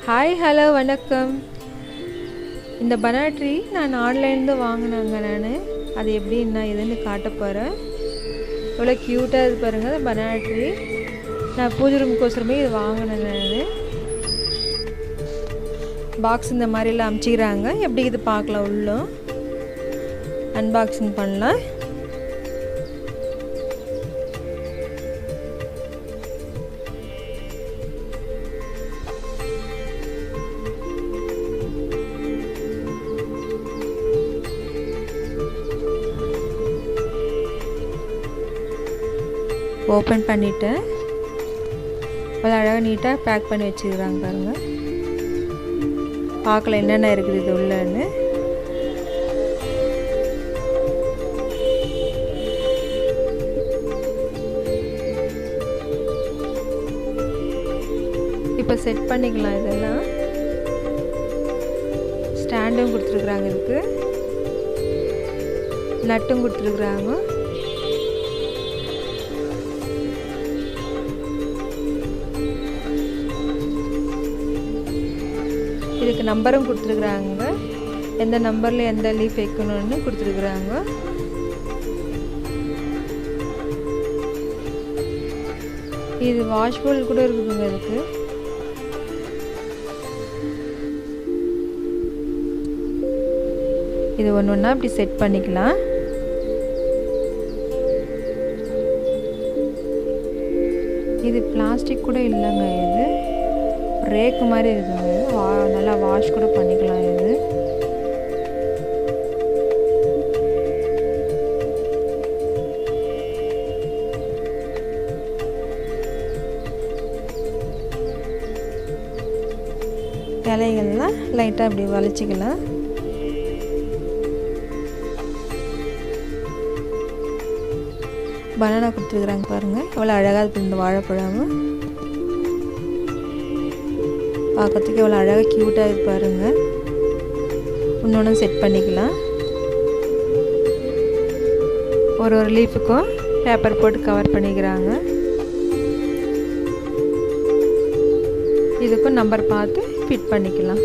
Hi hello வணக்கம். இந்த banana tree நான் ஆன்லைன்லேருந்து வாங்கினாங்க. அது எப்படி நான் எதுன்னு காட்ட போகிறேன். எவ்வளோ க்யூட்டாக இது பாருங்கள். அந்த பனானா ட்ரீ நான் பூஜை ரூமுக்கோசரமே இது வாங்கினேன். பாக்ஸ் இந்த மாதிரிலாம் அமுச்சிக்கிறாங்க. எப்படி இது பார்க்கலாம், உள்ளும் அன்பாக்சிங் பண்ணலாம். ஓப்பன் பண்ணிவிட்டு அவ்வளோ அழகாக நீட்டாக பேக் பண்ணி வச்சுக்கிறாங்க பாருங்கள். பார்க்கல என்னென்ன இருக்குது இது உள்ளன்னு. இப்போ செட் பண்ணிக்கலாம். இதெல்லாம் ஸ்டாண்டும் கொடுத்துருக்குறாங்க, இதுக்கு நட்டும் கொடுத்துருக்குறாங்க. இதுக்கு நம்பரும் கொடுத்துருக்குறாங்க. எந்த நம்பரில் எந்த லீஃப் வைக்கணும்னு கொடுத்துருக்குறாங்க. இது வாஷ்போல் கூட இருக்குதுங்க. இதுக்கு இது ஒன்று ஒன்றா இப்படி செட் பண்ணிக்கலாம். இது பிளாஸ்டிக் கூட இல்லைங்க. இது ரேக்கு மாதிரி இருக்குங்க. நல்லா வாஷ் கூட பண்ணிக்கலாம். இது இலைகள்லாம் லைட்டாக அப்படி வலிச்சிக்கலாம். பனானா கொடுத்துருக்குறாங்க பாருங்கள். எவ்வளோ அழகாக இருக்குது இந்த வாழைப்பழம். பார்க்கறதுக்கு எவ்வளோ அழகாக க்யூட்டாக இருக்கு பாருங்கள். இன்னொன்று செட் பண்ணிக்கலாம். ஒரு லீஃபுக்கும் பேப்பர் போட்டு கவர் பண்ணிக்கிறாங்க. இதுக்கும் நம்பர் பார்த்து ஃபிட் பண்ணிக்கலாம்.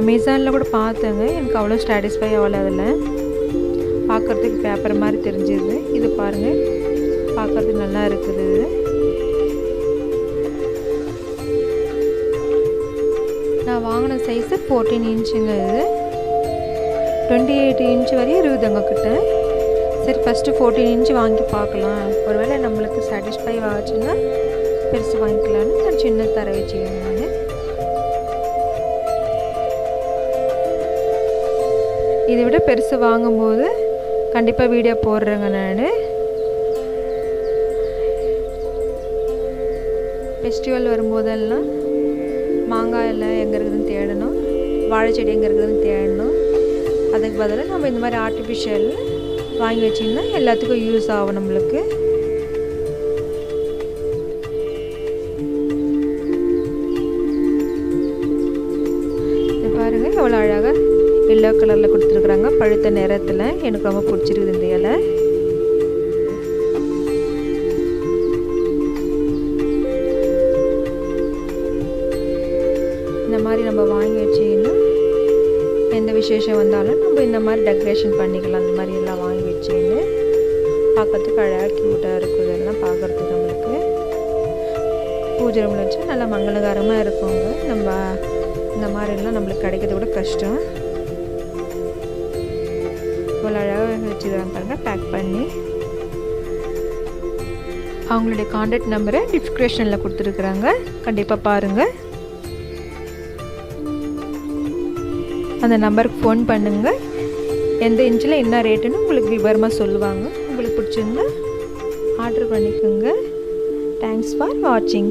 அமேசானில் கூட பார்த்தேங்க. எனக்கு அவ்வளோ சாட்டிஸ்ஃபை ஆகலை. அதில் பார்க்குறதுக்கு பேப்பர் மாதிரி தெரிஞ்சுது. இது பாருங்கள், பார்க்குறதுக்கு நல்லா இருக்குது. நான் வாங்கின சைஸு 14 இன்ச்சுங்க. இது 28 இன்ச்சு வரையும் இருக்குதுங்க கிட்ட. சரி, ஃபஸ்ட்டு 14 இன்ச்சு வாங்கி பார்க்கலாம். ஒருவேளை நம்மளுக்கு சாட்டிஸ்ஃபை ஆச்சுன்னா பெருசு வாங்கிக்கலான்னு நான் சின்ன தர வச்சுக்கேன். நான் இதை விட பெருசு வாங்கும்போது கண்டிப்பாக வீடியோ போடுறேங்க. நான் ஃபெஸ்டிவல் வரும்போதெல்லாம் மாங்காய் எல்லாம் எங்கே இருக்குதுன்னு தேடணும், வாழைச்செடி எங்கே இருக்குதுன்னு தேடணும். அதுக்கு பதிலாக நம்ம இந்த மாதிரி ஆர்டிஃபிஷியல் வாங்கி வச்சிங்கன்னா எல்லாத்துக்கும் யூஸ் ஆகும் நம்மளுக்கு. இது பாருங்கள், எவ்வளோ அழகாக எல்லோ கலரில் கொடுத்துருக்குறாங்க, பழுத்த நிறத்தில். எனக்கு ரொம்ப பிடிச்சிருக்குது இந்த இலை. இந்த மாதிரி நம்ம வாங்கி வச்சிங்கன்னா எந்த விசேஷம் வந்தாலும் நம்ம இந்த மாதிரி டெக்கரேஷன் பண்ணிக்கலாம். அந்த மாதிரி எல்லாம் வாங்கி வச்சின்னு பார்க்கறதுக்கு அழகாக க்யூட்டாக இருக்கும். இதெல்லாம் பார்க்குறதுக்கு நம்மளுக்கு பூஜை ரூமில் வச்சு நல்லா மங்களகரமாக இருக்குங்க. நம்ம இந்த மாதிரிலாம் நம்மளுக்கு கிடைக்கிறது கூட கஷ்டம். இவ்வளோ அழகாக வச்சுக்கிறாங்க பாருங்கள், பேக் பண்ணி. அவங்களுடைய கான்டாக்ட் நம்பரை டிஸ்கிரிப்ஷனில் கொடுத்துருக்குறாங்க, கண்டிப்பாக பாருங்கள். அந்த நம்பருக்கு ஃபோன் பண்ணுங்கள். எந்த இன்ச்சில் என்ன ரேட்டுன்னு உங்களுக்கு விவரமாக சொல்லுவாங்க. உங்களுக்கு பிடிச்சிருந்தா ஆர்டர் பண்ணிக்கோங்க. தேங்க்ஸ் ஃபார் வாட்சிங்.